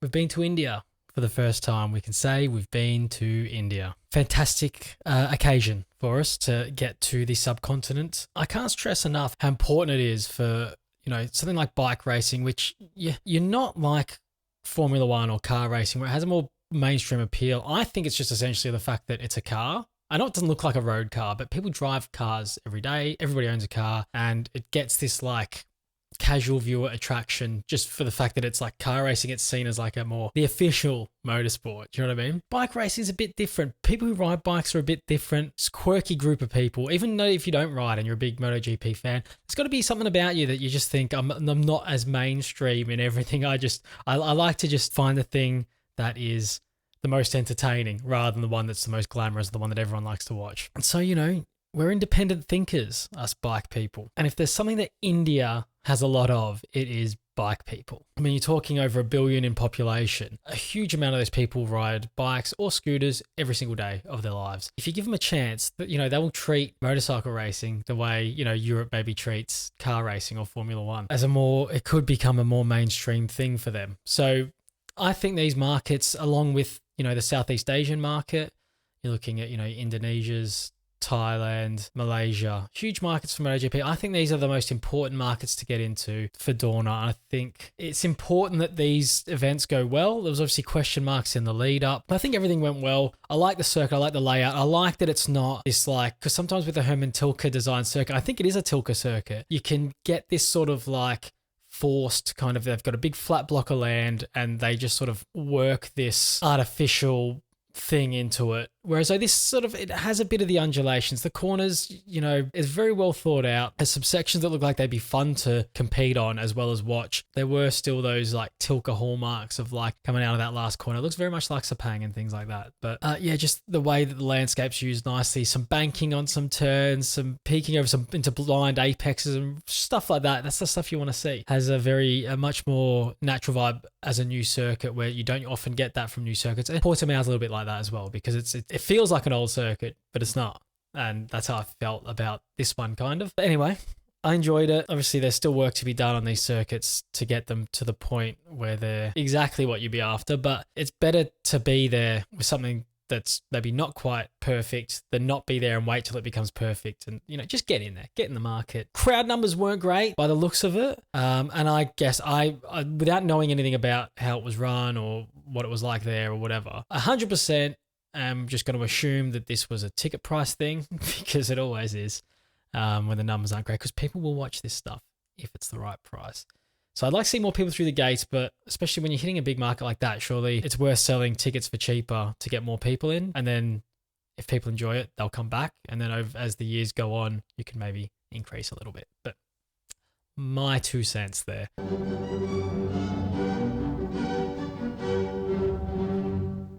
We've been to India for the first time. We can say we've been to India. Fantastic occasion for us to get to the subcontinent. I can't stress enough how important it is for, something like bike racing, which you're not like Formula One or car racing, where it has a more mainstream appeal. I think it's just essentially the fact that it's a car. I know it doesn't look like a road car, but people drive cars every day. Everybody owns a car, and it gets this like casual viewer attraction just for the fact that it's like car racing. It's seen as like the official motorsport. Do you know what I mean? Bike racing is a bit different. People who ride bikes are a bit different. It's a quirky group of people. Even though if you don't ride and you're a big MotoGP fan, there's got to be something about you that you just think I'm not as mainstream in everything. I like to just find the thing that is the most entertaining rather than the one that's the most glamorous, the one that everyone likes to watch. And so, we're independent thinkers, us bike people. And if there's something that India has a lot of, it is bike people. I mean, you're talking over 1 billion in population. A huge amount of those people ride bikes or scooters every single day of their lives. If you give them a chance, they will treat motorcycle racing the way, Europe maybe treats car racing or Formula One as it could become a more mainstream thing for them. So I think these markets, along with, the Southeast Asian market, you're looking at, Indonesia's, Thailand, Malaysia, huge markets for MotoGP. I think these are the most important markets to get into for Dorna. I think it's important that these events go well. There was obviously question marks in the lead up, but I think everything went well. I like the circuit. I like the layout. I like that it's not this because sometimes with the Herman Tilke design circuit, I think it is a Tilke circuit. You can get this sort of like forced kind of, they've got a big flat block of land and they just sort of work this artificial thing into it. Whereas it has a bit of the undulations. The corners, is very well thought out. There's some sections that look like they'd be fun to compete on as well as watch. There were still those like Tilke hallmarks of like coming out of that last corner. It looks very much like Sepang and things like that. But just the way that the landscape's used nicely, some banking on some turns, some peeking over into blind apexes and stuff like that. That's the stuff you want to see. Has a much more natural vibe as a new circuit where you don't often get that from new circuits. And Portimao's a little bit like that as well because it feels like an old circuit, but it's not. And that's how I felt about this one kind of. But anyway, I enjoyed it. Obviously, there's still work to be done on these circuits to get them to the point where they're exactly what you'd be after, but it's better to be there with something that's maybe not quite perfect than not be there and wait till it becomes perfect and, just get in there, get in the market. Crowd numbers weren't great by the looks of it. And I guess I without knowing anything about how it was run or what it was like there or whatever, 100% I'm just going to assume that this was a ticket price thing because it always is when the numbers aren't great because people will watch this stuff if it's the right price. So I'd like to see more people through the gates, but especially when you're hitting a big market like that, surely it's worth selling tickets for cheaper to get more people in. And then if people enjoy it, they'll come back. And then as the years go on, you can maybe increase a little bit. But my 2 cents there.